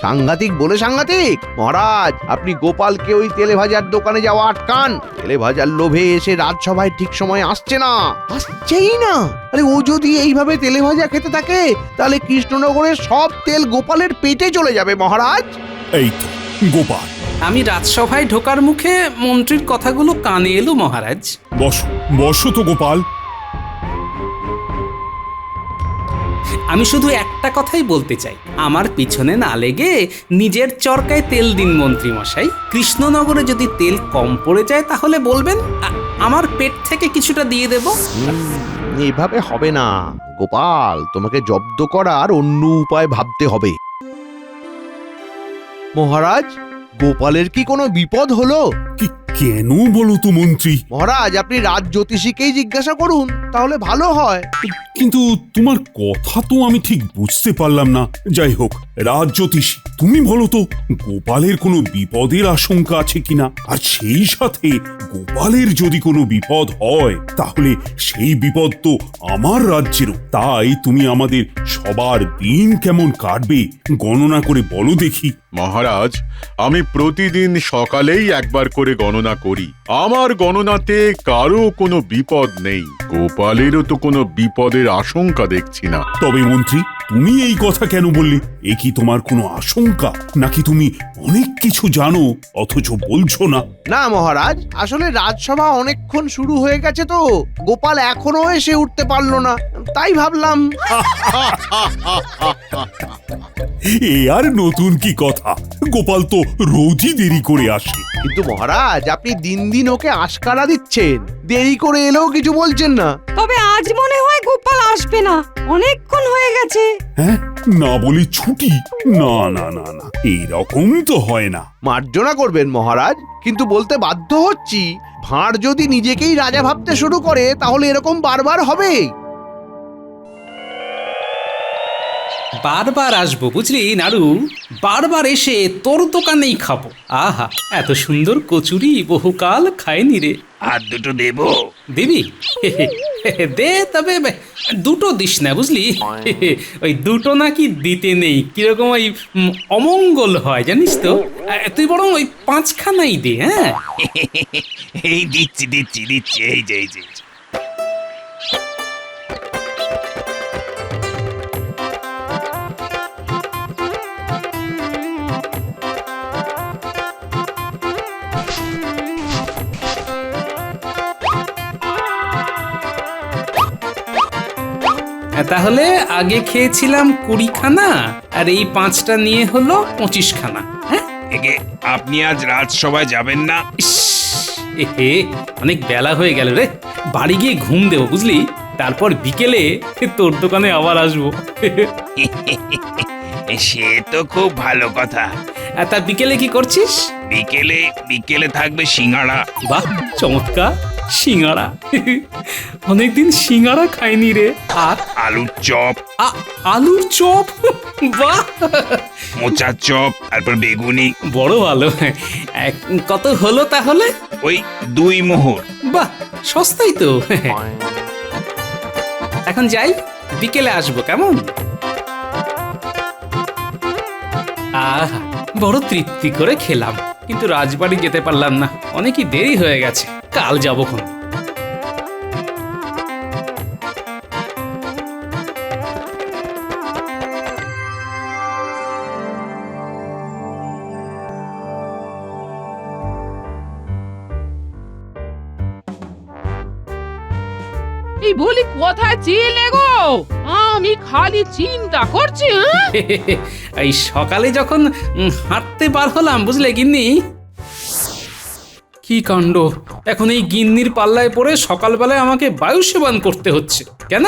সাংঘাতিক বলে সাংঘাতিক। মহারাজ, আপনি গোপালকে ওই তেলে ভাজার দোকানে যাওয়া আটকান। তেলে ভাজার লোভে এসে রাজসভায় ঠিক সময় আসছে না, আসছেই না। আরে ও যদি এইভাবে তেলে ভাজা খেতে থাকে তাহলে কৃষ্ণনগরের সব তেল গোপালের পেটে চলে যাবে মহারাজ। এই তো গোপাল। আমি রাজসভায় ঢোকার মুখে মন্ত্রীর কথাগুলো কানে এলো মহারাজ। বসো বসো তো গোপাল। আমি শুধু একটা কথাই বলতে চাই, আমার পিছনে না লেগে নিজের চরকায় তেল দিন মন্ত্রী মশাই। কৃষ্ণনগরে যদি তেল কম পড়ে যায় তাহলে বলবেন, আমার পেট থেকে কিছুটা দিয়ে দেব। এভাবে হবে না গোপাল, তোমাকে জব্দ করার অন্য উপায় ভাবতে হবে। মহারাজ, গোপালের কি কোনো বিপদ হলো? কি কেন বলো তো মন্ত্রী? মহারাজ, আপনি রাজ জ্যোতিষীকেই জিজ্ঞাসা করুন, তাহলে ভালো হয়। কিন্তু তোমার কথা তো আমি ঠিক বুঝতে পারলাম না। যাই হোক, রাজ জ্যোতিষী তুমি বলো তো, গোপালের কোনো বিপদের আশঙ্কা আছে কিনা? আর সেই সাথে গোপালের যদি কোনো বিপদ হয় তাহলে সেই বিপদ তো আমার রাজ্যেরও। তাই তুমি আমাদের সবার দিন কেমন কাটবে গণনা করে বলো দেখি। মহারাজ, আমি প্রতিদিন সকালেই একবার করে গণনা করি। আমার গণনাতে কারো কোনো বিপদ নেই। গোপালেরও তো কোনো বিপদের আশঙ্কা দেখছি না। তবে মন্ত্রী, তুমি এই কথা কেন বললে? এ কি তোমার কোনো আশঙ্কা, নাকি তুমি অনেক কিছু জানো অথচ বলছো না? না মহারাজ, আসলে রাজসভা অনেকক্ষণ শুরু হয়ে গেছে তো, গোপাল এখনো এসে উঠতে পারলো না, তাই ভাবলাম। এ আর নতুন কি কথা? গোপাল তো রোজই দেরি করে আসে। কিন্তু মহারাজ, আপনি দিন দিন ওকে আশকারা দিচ্ছেন, দেরি করে এলেও কিছু বলছেন না। তবে আজ মনে হয় গোপাল আসবে না, অনেকক্ষণ হয়ে গেছে। হ্যাঁ, না বলে ছুটি? না না না না, এইরকম তো হয় না। মার্জনা করবেন মহারাজ, কিন্তু বলতে বাধ্য হচ্ছি, ভাঁড় যদি নিজেকেই রাজা ভাবতে শুরু করে তাহলে এরকম বারবার হবে। বারবার আসবো বুঝলি নাড়ু, বারবার এসে তোর দোকানেই খাবো। আহা, এত সুন্দর কচুরি বহুকাল খাইনি রে। আর দুটো দেব? দিবি? দে, তবে দুটো দিস না বুঝলি। ওই দুটো নাকি দিতে নেই, কিরকম ওই অমঙ্গল হয় জানিস তো। তুই বরং ওই 5খানাই দে। হ্যাঁ, এই দিচ্ছি দিচ্ছি দিচ্ছি, এই যে এই যে। তাহলে আগে খেয়েছিলাম 20খানা, আর এই 5টা নিয়ে হলো 25খানা। হ্যাঁ, একে আপনি আজ রাজসভায় যাবেন না? ইস, এহে, অনেক বেলা হয়ে গেল রে, বাড়ি গিয়ে ঘুম দেবো বুঝলি, তারপর বিকেলে তোর দোকানে আবার আসবো। সে তো খুব ভালো কথা। তা বিকেলে কি করছিস? বিকেলে বিকেলে থাকবে সিঙ্গাড়া। বাহ, চমৎকার! সিঙ্গাড়া, অনেকদিন সিঙ্গাড়া খাইনি রে। আর আলুর চপ, আলুর চপ, বাহ, মোচার চপ, তারপর বেগুনি। বড় ভালো। কত হলো তাহলে? ওই 2 মোহর। বাহ, সস্তাই তো। এখন যাই, বিকেলে আসবো কেমন? আহা, বড় তৃপ্তি করে খেলাম, কিন্তু রাজবাড়ি যেতে পারলাম না, অনেকই দেরি হয়ে গেছে, কাল যাবো খন। এই বলি, কোথায় ছিলে গো? আমি খালি চিন্তা করছি। এই সকালে যখন হাঁটতে বার হলাম বুঝলে গিন্নি। কি কাণ্ড, এখন এই গিন্নির পাল্লায় পড়ে সকালবেলায় আমাকে বায়ু সেবন করতে হচ্ছে। কেন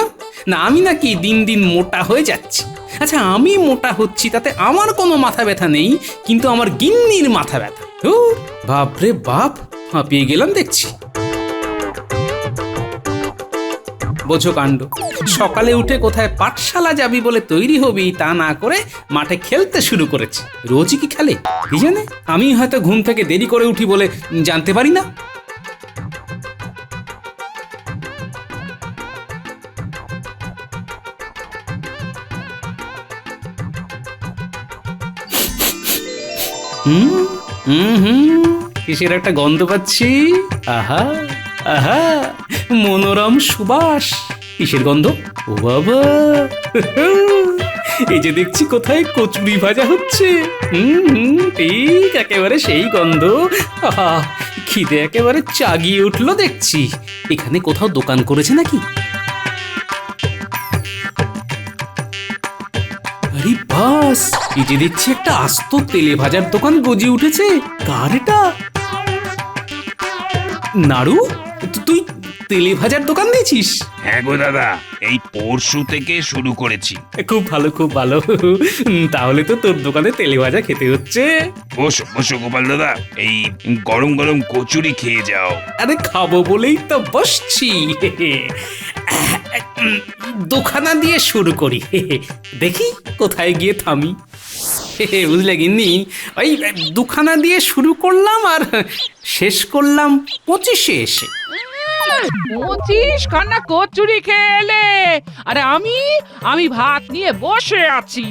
না, আমি নাকি দিন দিন মোটা হয়ে যাচ্ছি। আচ্ছা, আমি মোটা হচ্ছি তাতে আমার কোনো মাথা ব্যথা নেই, কিন্তু আমার গিন্নির মাথা ব্যথা। বাপরে বাপ, হাঁপিয়ে গেলাম দেখছি। বোঝো কাণ্ড, সকালে উঠে কোথায় পাঠশালা যাবি বলে তৈরি হবি তা না করে মাঠে খেলতে শুরু করেছে। রোজই কি খেলে কি জানে, আমি হয়তো ঘুম থেকে দেরি করে উঠি বলে জানতে পারি না। হুম হুম হুম কিসের একটা গন্ধ পাচ্ছি। আহা আহা, মনোরম সুবাস। কিসের গন্ধ? ও বাবা, এই যে দেখছি কোথায় কচুরি ভাজা হচ্ছে। ঠিক একেবারে সেই গন্ধ। আহা, খিদে একেবারে চাগিয়ে উঠলো দেখছি। এখানে কোথাও দোকান করেছে নাকি? আরে বাস, এই যে দেখছি একটা আস্ত তেলে ভাজার দোকান গজিয়ে উঠেছে। কার এটা? নাড়ু, তুই তেলে ভাজার দোকান দিয়েছিস? হ্যাঁ গো দাদা, এই পরশু থেকে শুরু করেছি। খুব ভালো খুব ভালো। তাহলে তো তোর দোকানে তেলে ভাজা খেতে হচ্ছে। বসো বসো গোপাল দাদা, এই গরম গরম কচুরি খেয়ে যাও। আরে খাবো বলেই তো বসছি। দোকানা দিয়ে শুরু করি, দেখি কোথায় গিয়ে থামি। বুঝলে গিন্নি, ওই দুখানা দিয়ে শুরু করলাম আর শেষ করলাম 25-এ এসে। 25 খানা কচুরি খেয়ে এলে, আরে আমি ভাত নিয়ে বসে আছি।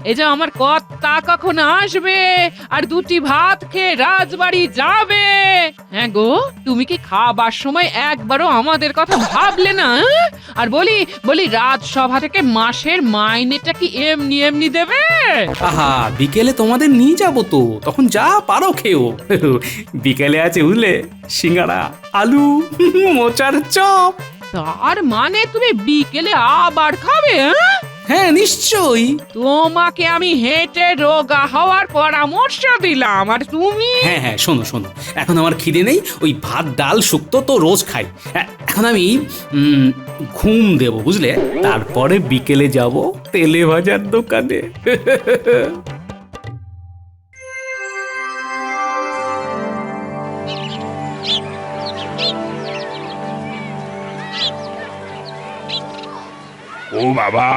এই যে আমার কর্তা কখন আসবে আর দুটি ভাত খেয়ে রাজবাড়ি যাবে। হ্যাঁ গো, তুমি কি খাবার সময় একবারও আমাদের কথা ভাবলে না? আর বলি রাজসভা থেকে মাসের মাইনেটা কি এমনি এমনি দেবে? আহা, বিকেলে তোমাদের নিয়ে যাবো তো, তখন যা পারো খেও। বিকেলে আছে বুঝলে, সিঙ্গাড়া, আলু, মোচার চপ। তার মানে তুমি বিকেলে আবার খাবে? হ্যাঁ নিশ্চয়ই। তোমাকে আমি হেঁটে রোগা হওয়ার পরামর্শ দিলাম, আর তুমি? হ্যাঁ হ্যাঁ, শোনো শোনো, এখন আমার খিদে নেই। ওই ভাত ডাল শুক্তো তো রোজ খাই। এখন আমি ঘুম দেব বুঝলে, তারপরে বিকেলে যাব তেলে ভাজার দোকানে। ও বাবা,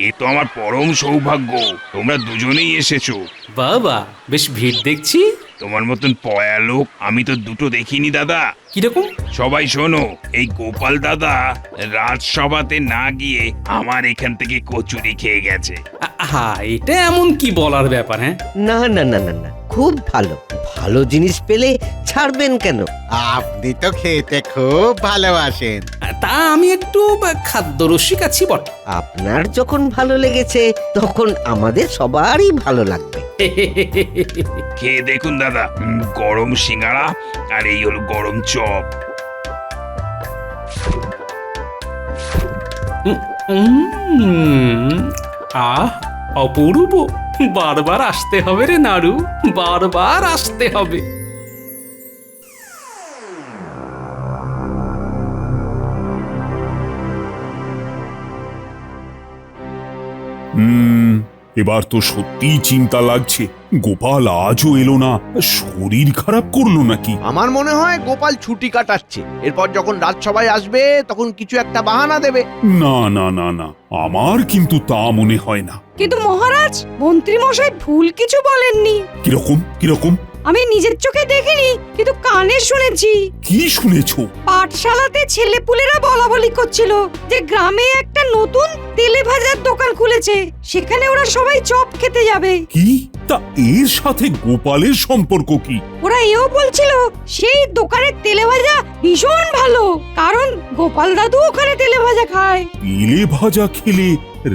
এ তো আমার পরম সৌভাগ্য, তোমরা দুজনেই এসেছো। বাবা, বেশ ভিড় দেখছি। তোমার মতন পয়া লোক আমি তো দুটো দেখিনি দাদা। কিরকম? সবাই শোনো, এই গোপাল দাদা রাজসভাতে না গিয়ে আমার এখান থেকে কচুরি খেয়ে গেছে। আহা, এটা এমন কি বলার ব্যাপার? হ্যাঁ, না না না না না, খুব ভালো। ভালো জিনিস পেলে ছাড়বেন কেন? আপনি তো খেতে খুব ভালোবাসেন। তা আমি একটু খাদ্য রসিক আছি বটে। আপনার যখন ভালো লেগেছে তখন আমাদের সবারই ভালো লাগবে। খেয়ে দেখুন দাদা, গরম সিঙ্গাড়া আর এই হলো গরম চপ। আহ, অপূর্ব। বারবার আসতে হবে রে নাড়ু, বারবার আসতে হবে। এবার তো সত্যিই চিন্তা লাগছে, গোপাল আজও এলো না। শরীর খারাপ করলো নাকি? আমার মনে হয় গোপাল ছুটি কাটাচ্ছে, এরপর যখন রাজসভায় আসবে তখন কিছু একটা বাহানা দেবে। না না না না, আমার কিন্তু তা মনে হয় না। কিন্তু মহারাজ, মন্ত্রী মশাই ভুল কিছু বলেননি। কিরকম কিরকম? আমি নিজের চোখে দেখিনি, কিন্তু কানে শুনেছি। কি শুনেছো? পাঠশালাতে ছেলেপুলেরা বলাবলি করছিল যে গ্রামে একটা নতুন তেলে ভাজার দোকান খুলেছে, সেখানে ওরা সবাই চপ খেতে যাবে। কি? তা এর সাথে গোপালের সম্পর্ক কি? ওরা এও বলছিল সেই দোকানের তেলে ভাজা ভীষণ ভালো, কারণ গোপাল দাদু ওখানে তেলে ভাজা খায়। তেলে ভাজা খেলে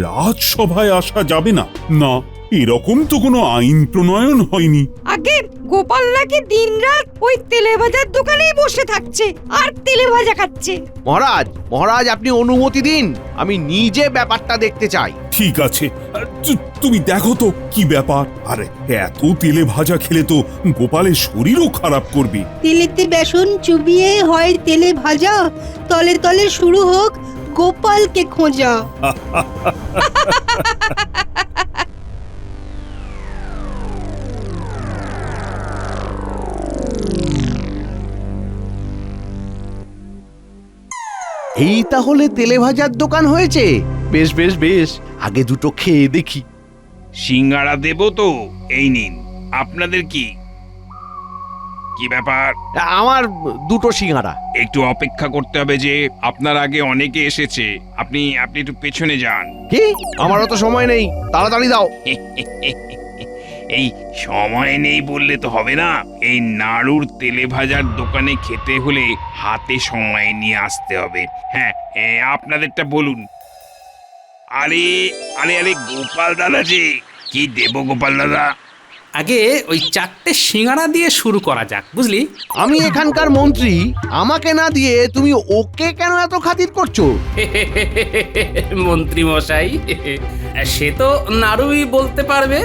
রাজসভায় আসা যাবে না? না, এরকম তো কোনো আইন প্রণয়ন হয়নি। আগে গোপাল নাকি দিনরাত ওই তেলে ভাজার দোকানেই বসে থাকছে আর তেলে ভাজা খাচ্ছে। মহারাজ আপনি অনুমতি দিন, আমি নিজে ব্যাপারটা দেখতে চাই। ঠিক আছে, তুমি দেখো তো কি ব্যাপার। আরে এত তেলে ভাজা খেলে তো গোপালের শরীরও খারাপ করবে। তেলেতে বেসন চুবিয়ে হয় তেলে ভাজা, তলে তলে শুরু হোক গোপালকে খোঁজা। এই তাহলে তেলে ভাজার দোকান হয়েছে। বেশ বেশ বেশ, আগে দুটো খেয়ে দেখি। সিঙ্গাড়া দেবো তো, এই নিন। আপনাদের কি কি ব্যাপার? আমার দুটো সিঙ্গাড়া। একটু অপেক্ষা করতে হবে যে, আপনার আগে অনেকে এসেছে। আপনি একটু পেছনে যান। কি? আমার অত সময় নেই, তাড়াতাড়ি দাও। এই সময় নেই বললে তো হবে না। এই নাড়ুর তেলে ভাজার দোকানে খেতে হলে হাতে সময় নিয়ে আসতে হবে। হ্যাঁ, আপনাদেরটা বলুন। আরে আরে আরে গোপাল দাদা যে, কি দেব গোপাল দাদা? আগে ওই 4টে সিঙ্গারা দিয়ে শুরু করা যাক, বুঝলি? আমি এখানকার মন্ত্রী, আমাকে না দিয়ে তুমি ওকে কেন এত খাতির করছো? মন্ত্রী মশাই, সে তো নাড়ুই বলতে পারবে,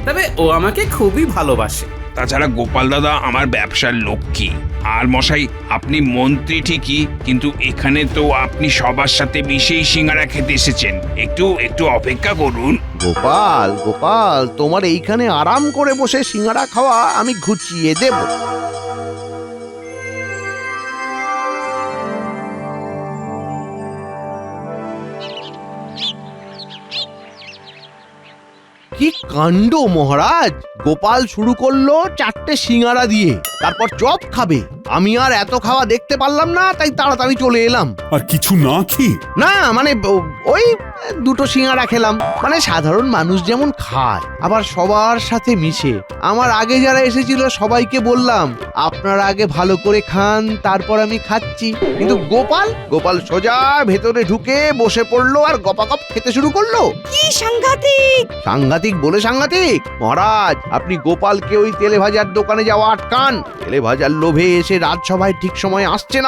তবে ও আমাকে খুবই ভালোবাসে। তাছাড়া গোপাল দাদা আমার ব্যবসার লক্ষ্মী। আর মশাই, আপনি মন্ত্রী ঠিকই, কিন্তু এখানে তো আপনি সবার সাথে মিশেই সিঙ্গারা খেতে এসেছেন। একটু একটু অপেক্ষা করুন। গোপাল গোপাল, তোমার এইখানে আরাম করে বসে সিঙ্গারা খাওয়া আমি ঘুচিয়ে দেব। কি কাণ্ড মহারাজ! গোপাল শুরু করলো 4টে সিঙ্গারা দিয়ে, তারপর চপ খাবে। আমি আর এত খাওয়া দেখতে পারলাম না, তাই তাড়াতাড়ি চলে এলাম। আর কিছু না খেয়ে? না মানে ওই 2টো সিঙ্গারা খেলাম, মানে সাধারণ মানুষ যেমন খায়, আবার সবার সাথে মিশে। আমার আগে যারা এসেছিল সবাইকে বললাম আপনারা আগে ভালো করে খান, তারপর আমি খাচ্ছি। কিন্তু গোপাল সোজা ভেতরে ঢুকে বসে পড়লো আর গপাগপ খেতে শুরু করলো। কি সাংঘাতিক! সাংঘাতিক বলে সাংঘাতিক! মহারাজ, আপনি গোপালকে ওই তেলে ভাজার দোকানে যাওয়া আটকান। তেলে ভাজার লোভে এসে রাজসভায় ঠিক সময় আসছেই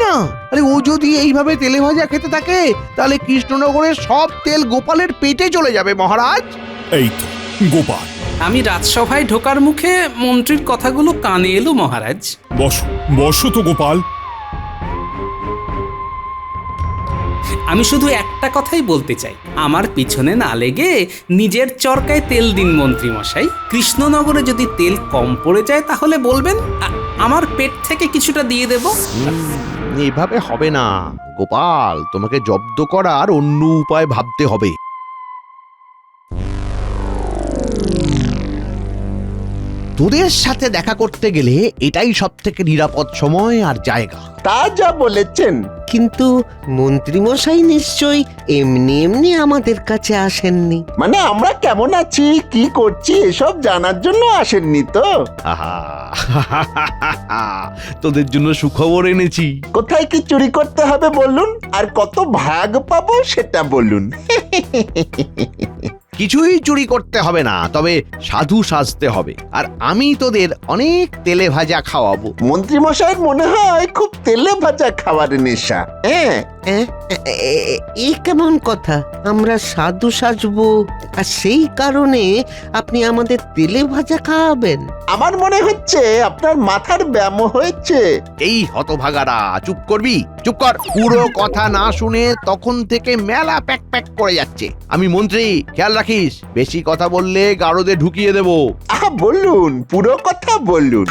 না। আরে ও যদি এইভাবে তেলে ভাজা খেতে থাকে, তাহলে কৃষ্ণনগরের সব তেল গোপালের পেটে চলে যাবে মহারাজ। এই তো গোপাল। আমি রাজসভায় ঢোকার মুখে মন্ত্রীর কথাগুলো কানে এলো মহারাজ। বসো বসো তো গোপাল। আমি শুধু একটা কথাই বলতে চাই, আমার পিছনে না লেগে নিজের চরকায় তেল দিন মন্ত্রী মশাই। কৃষ্ণনগরে যদি তেল কম পড়ে যায় তাহলে বলবেন, আমার পেট থেকে কিছুটা দিয়ে দেব। এভাবে হবে না গোপাল, তোমাকে জব্দ করার অন্য উপায় ভাবতে হবে। তোদের সাথে দেখা করতে গেলে এটাই সবথেকে নিরাপদ সময় আর জায়গা। তা যা বলেছেন, কিন্তু মন্ত্রীমশাই নিশ্চয়ই এমনি এমনি আমাদের কাছে আসেননি। মানে আমরা কেমন আছি, কি করছি এসব জানার জন্য আসেননি তো? আহা, তোদের জন্য সুখবর এনেছি। কোথায় কি চুরি করতে হবে বলুন, আর কত ভাগ পাবো সেটা বলুন। কিছুই চুরি করতে হবে না, তবে সাধু সাজতে হবে, আর আমি তোদের অনেক তেলে ভাজা খাওয়াবো। মন্ত্রী মশাইয়ের মনে হয় খুব তেলে ভাজা খাওয়ার নেশা। হ্যাঁ, এই কেমন কথা? আমরা সাধু সাজবো আর সেই কারণে আপনি আমাদের তেলে ভাজা খাওয়াবেন? আমার মনে হচ্ছে আপনার মাথার ব্যায়াম হয়েছে। এই হতভাগারা, চুপ করবি? চুপ কর! পুরো কথা না শুনে তখন থেকে মেলা প্যাক প্যাক করে যাচ্ছে। আমি মন্ত্রী, খেয়াল রাখিস, বেশি কথা বললে গারদে ঢুকিয়ে দেব। বলুন, পুরো কথা বলুন।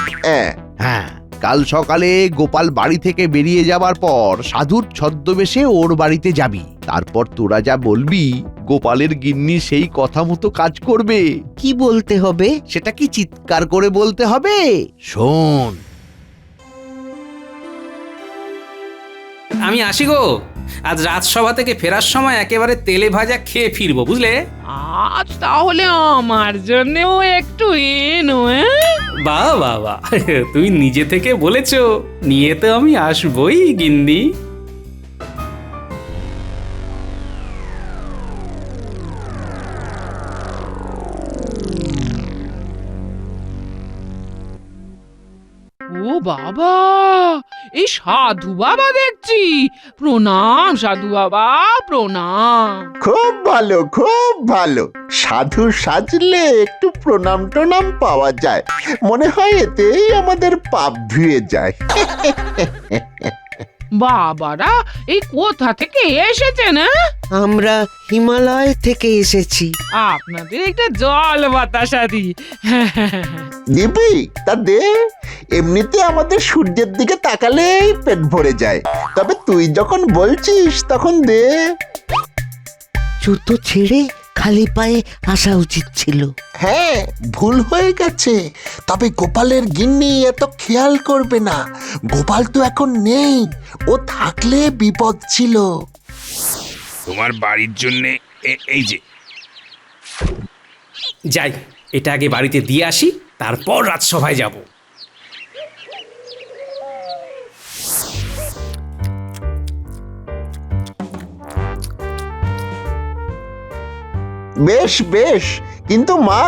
হ্যাঁ, কাল সকালে গোপাল বাড়ি থেকে বেরিয়ে যাবার পর সাধুর ছদ্মবেশে ওর বাড়িতে যাবি। তারপর তোরা যা বলবি, গোপালের গিন্নি সেই কথা মতো কাজ করবে। কি বলতে হবে? সেটা কি চিৎকার করে বলতে হবে? শোন। আমি আসি গো। আজ রাজসভা থেকে ফেরার সময় একেবারে তেলে ভাজা খেয়ে ফিরবো, বুঝলে? আজ তাহলে আমার জন্যও একটু এনো। বাহ বাহ বাহ, তুমি নিজে থেকে বলেছো, নিয়ে তো আমি আসবই গিন্নি। ও বাবা, এই সাধু বাবা দেখছি। প্রণাম সাধু বাবা, প্রণাম। খুব ভালো, খুব ভালো। সাধু সাজলে একটু প্রণাম টনাম পাওয়া যায়, মনে হয় এতেই আমাদের পাপ ধুয়ে যায়। বাবারা এই কোথা থেকে এসেছেন? আমরা হিমালয় থেকে এসেছি। আপনাদের একটা জল বাতাসা দি। দিবি? তা দে। এমনিতে আমাদের সূর্যের দিকে তাকালেই পেট ভরে যায়, তবে তুই যখন বলছিস তখন দে। জুতো ছেড়ে খালি পায়ে আসা উচিত ছিল। হ্যাঁ, ভুল হয়ে গেছে, তবে গোপালের গিন্নি এত খেয়াল করবে না। গোপাল তো এখন নেই, ও থাকলে বিপদ ছিল। তোমার বাড়ির জন্যে এই যে যাই, এটা আগে বাড়িতে দিয়ে আসি, তারপর রাজসভায় যাব। বেশ বেশ, কিন্তু মা,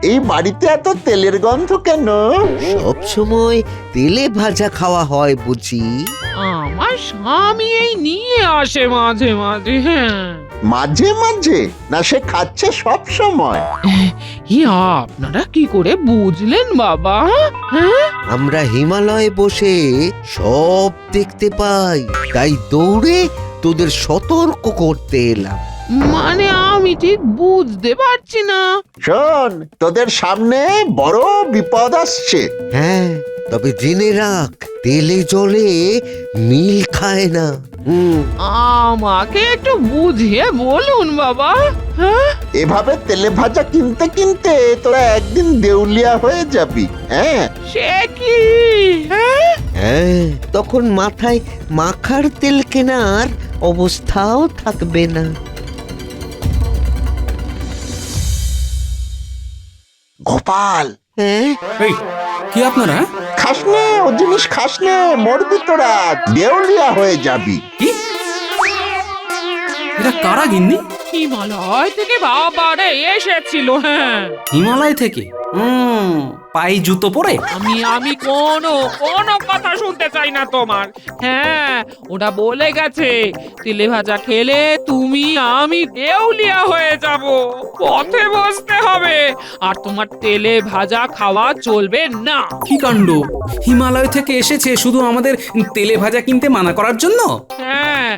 এই বাড়িতে এত তেলের গন্ধ কেন? সব সময় তেলে ভাজা খাওয়া হয় বুঝি? আমার স্বামী এই নিয়ে আসে মাঝে মাঝে। হ্যাঁ, মাঝে মাঝে না, সে খাচ্ছে সব সময়। ই আপনারা কি করে বুঝলেন বাবা? হ্যাঁ, আমরা হিমালয়ে বসে সব দেখতে পাই, তাই দৌড়ে তোদের সতর্ক করতে এলাম। মানে আমি ঠিক বুঝতে পারছি না। শোন, তোদের সামনে বড় বিপদ আসছে। হ্যাঁ, তবে জেনে রাখ, তেলে জলে মিল খায় না। আমাকে একটু বুঝিয়ে বলুন বাবা। হ্যাঁ, এভাবে তেলে ভাজা কিনতে কিনতে তোরা একদিন দেউলিয়া হয়ে যাবি। হ্যাঁ, সে কি? হ্যাঁ, হ্যাঁ, তখন মাথায় মাখার তেল কেনার অবস্থাও থাকবে না। গোপাল, হ্যাঁ, এই কি আপনারা? খাস নে ও জিনিস, খাস নে, মরবি তোরা, দেউলিয়া হয়ে যাবি। কি এরা কারা গিন্নি? হিমালয় থেকে বাবারে এসেছিল। হ্যাঁ, হিমালয় থেকে? পায়ে জুতো পরে? আমি কোনো কথা শুনতে চাই না তোমার। হ্যাঁ, ওরা বলে গেছে তেলে ভাজা খেলে তুমি আমি দেউলিয়া হয়ে যাব, পথে বসতে হবে, আর তোমার তেলে ভাজা খাওয়া চলবে না। কি কাণ্ড! হিমালয় থেকে এসেছে শুধু আমাদের তেলে ভাজা কিনতে মানা করার জন্য? হ্যাঁ,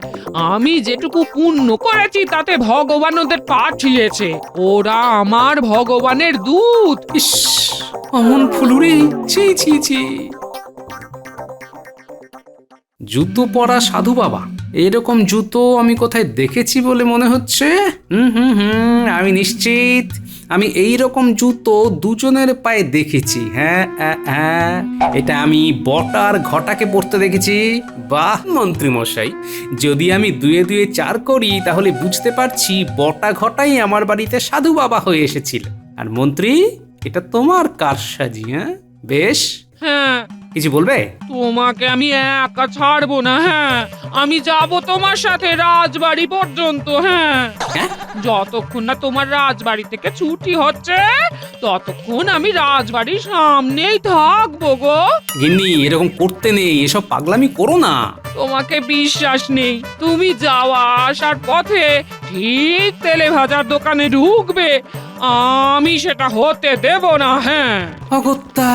আমি যেটুকু পুণ্য করেছি তাতে ভগবান ওদের পাঠিয়েছে। ওরা আমার ভগবানের দূত। ইস, অমন ফুলুরি! ছি ছি ছি! জুতো পরা সাধু বাবা, এরকম জুতো আমি কোথায় দেখেছি বলে মনে হচ্ছে। আমি নিশ্চিত আমি এই রকম জুতো দুজনের পায়ে দেখেছি। হ্যাঁ, এটা আমি বটার ঘটাকে পরতে দেখেছি। বাহ মন্ত্রী মশাই, যদি আমি দুয়ে দুয়ে চার করি তাহলে বুঝতে পারছি বটা ঘটাই আমার বাড়িতে সাধু বাবা হয়ে এসেছিল। আর মন্ত্রী, এটা তোমার কারসাজি। হ্যাঁ, বেশ। হ্যাঁ, কিছু বলবে? তোমাকে আমি একা ছাড়বো না। হ্যাঁ, আমি যাব তোমার সাথে রাজবাড়ি পর্যন্ত। হ্যাঁ, যতক্ষণ না তোমার রাজবাড়ি থেকে ছুটি হচ্ছে ততক্ষণ আমি রাজবাড়ির সামনেই থাকবো গো। গিন্নি, এরকম করতে নেই, এসব পাগলামি করো না। তোমাকে বিশ্বাস নেই? তুমি যাওয়া আসার পথে ঠিক তেলে ভাজার দোকানে ঢুকবে, আমি সেটা হতে দেব না। হ্যাঁ, অগত্যা!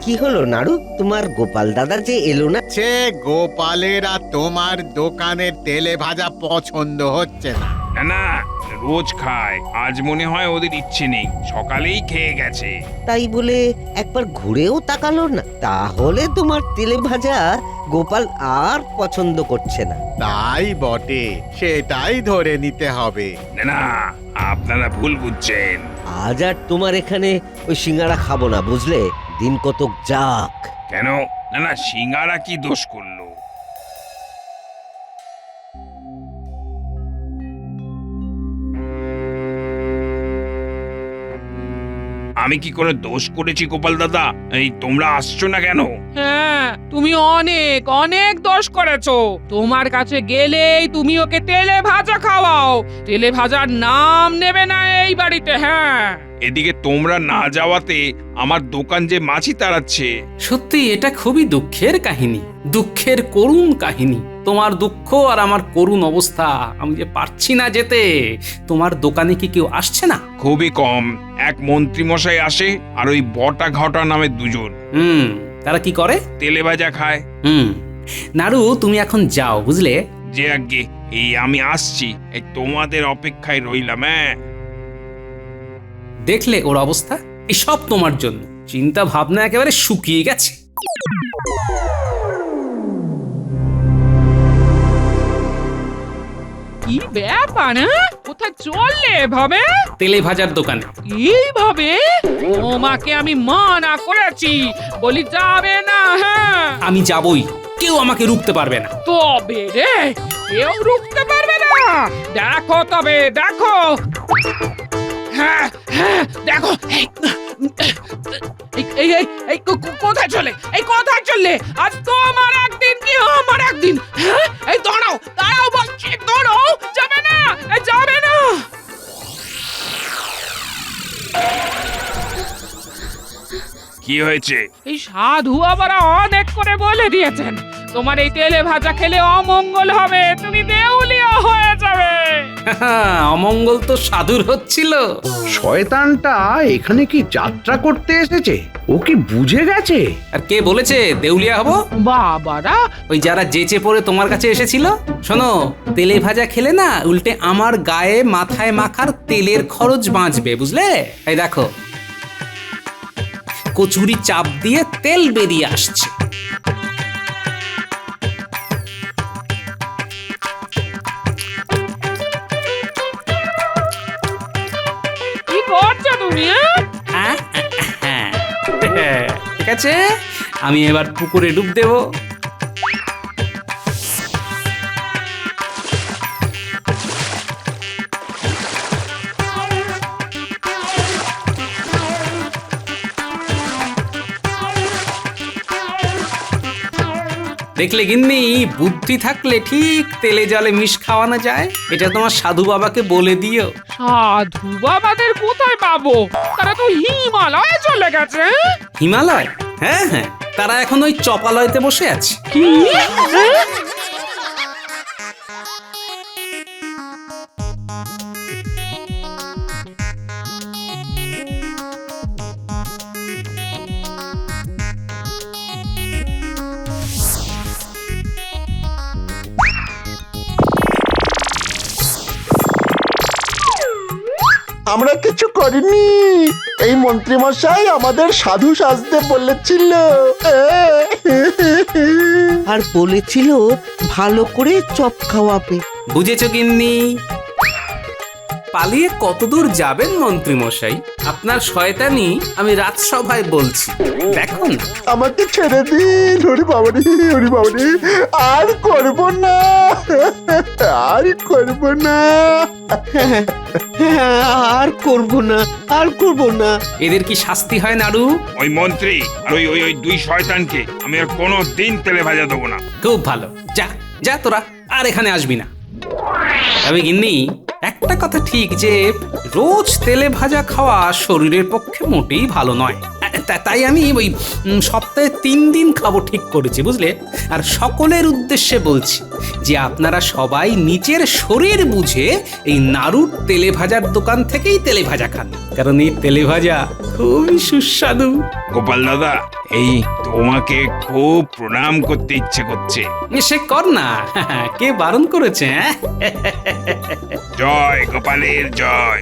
কি হলো নাড়ু, তোমার গোপাল দাদা যে এলো না? সে গোপালের আর তোমার দোকানের তেলে ভাজা পছন্দ হচ্ছে না। না না, রোজ খায়, আজ মনে হয় ওদের ইচ্ছে নেই, সকালেই খেয়ে গেছে। তাই বলে একবার ঘুরেও তাকালো না? তাহলে তোমার তেলে ভাজা গোপাল আর পছন্দ করছে না। তাই বটে, সেটাই ধরে নিতে হবে। না না, আপনারা ভুল বুঝছেন। আজ আর তোমার এখানে ওই সিঙ্গারা খাবো না, বুঝলে? দিন কতক যাক। কেন? না না, সিঙ্গারা কি দোষ করলো? আমি কি করে দোষ করেছি গোপাল দাদা? এই তোমরা আসছো না কেন? হ্যাঁ, তুমি অনেক অনেক দোষ করেছো। তোমার কাছে গেলেই তুমি ওকে তেলে ভাজা খাওয়াও, তেলে ভাজার নাম নেবে না এই বাড়িতে। হ্যাঁ, এদিকে তোমরা না যাওয়াতে আমার দোকান যে মাছি তাড়াচ্ছে। সত্যি এটা খুবই দুঃখের কাহিনী, দুঃখের করুণ কাহিনী। তোমার দুঃখ আর আমার করুণ অবস্থা, আমি যে পারছি না যেতে। তোমার দোকানে কি কেউ আসছে না? খুবই কম, এক মন্ত্রী মশাই আসে আর ওই বটা ঘটা নামে দুজন। তারা কি করে? তেলে ভাজা খায়। নাড়ু, তুমি এখন যাও, বুঝলে? যে আগে, এই আমি আসছি, এই তোমাদের অপেক্ষায় রইলাম। হ্যাঁ, দেখলে ওর অবস্থা? এই সব তোমার জন্য। চিন্তা ভাবনা একেবারে শুকিয়ে গেছে। কি ব্যাপার? কোথায় চললে এভাবে? তেলে ভাজার দোকানে। এইভাবে? তোমাকে আমি মানা করেছি, বলি যাবে না। হ্যাঁ, আমি যাবই, কেউ আমাকে রুখতে পারবে না। তবে রে কেউ রুখতে পারবে না। দেখো তবে দেখো। হ্যাঁ হ্যাঁ দেখো। কোথায় চলে কোথায় চললে? আজ তো আমার একদিন কি আমার একদিন। হ্যাঁ এই দাঁড়াও দাঁড়াও বলছি, দাঁড়াও, যাবে না যাবে না। কি হয়েছে? এই সাধু আবার অনেক করে বলে দিয়েছেন তোমার এই তেলে ভাজা খেলে অমঙ্গল হবে, তুমি দেউলিয়া হয়ে যাবে। অমঙ্গল তো সাধুর হচ্ছিল। শয়তানটা এখানে কি যাত্রা করতে এসেছে? ও কি বুঝে গেছে? আর কে বলেছে দেউলিয়া হব? বাবারা, ওই যারা যেচে পড়ে তোমার কাছে এসেছিল। শোনো, তেলে ভাজা খেলে না উল্টে আমার গায়ে মাথায় মাখার তেলের খরচ বাঁচবে, বুঝলে? এই দেখো, কচুরি চাপ দিয়ে তেল বেরিয়ে আসছে। কি করছো তুমি? ঠিক আছে, আমি এবার পুকুরে ডুব দেব। দেখলে গিন্নি, বুদ্ধি থাকলে ঠিক তেলে জলে মিশ খাওয়ানো যায়। এটা তোমার সাধু বাবাকে বলে দিও। সাধু বাবাদের কোথায় পাবো? তারা তো হিমালয়ে চলে গেছে। হিমালয়? হ্যাঁ হ্যাঁ, তারা এখন ওই চপালয়তে বসে আছে। কি? আমরা কিছু করিনি, এই মন্ত্রী মশাই আমাদের সাধু সাজতে বলেছিল। আর বলেছিল ভালো করে চপ খাওয়াবে। বুঝেছো গিন্নি? পালিয়ে কতদূর যাবেন মন্ত্রী মশাই? আপনার শয়তানি আমি রাজসভায় বলছি, দেখুন। আমাকে ছেড়ে দিন, হরি বাবারি হরি বাবারি, আর করব না, আর করব না, আর করব না, আর করব না। এদের কি শাস্তি হয় নাড়ু? ওই মন্ত্রী আর ওই ওই ওই দুই শয়তানকে আমি আর কোনো দিন তেলে ভাজা দেবো না। খুব ভালো, যা যা তোরা আর এখানে আসবি না। তবে গিন্নি, একটা কথা ঠিক যে রোজ তেলে ভাজা খাওয়া শরীরের পক্ষে মোটেই ভালো নয়। তাই আমি ওই সপ্তাহে 3 দিন খাবো ঠিক করেছি, বুঝলে? আর সকলের উদ্দেশ্যে বলছি যে আপনারা সবাই নিজের শরীর বুঝে এই নাড়ুর তেলে ভাজার দোকান থেকেই তেলে ভাজা খান, কারণ এই তেলে ভাজা খুবই সুস্বাদু। গোপাল দাদা, এই তোমাকে খুব প্রণাম করতে ইচ্ছে করছে। সে কর না, কে বারণ করেছে? জয় গোপালের জয়।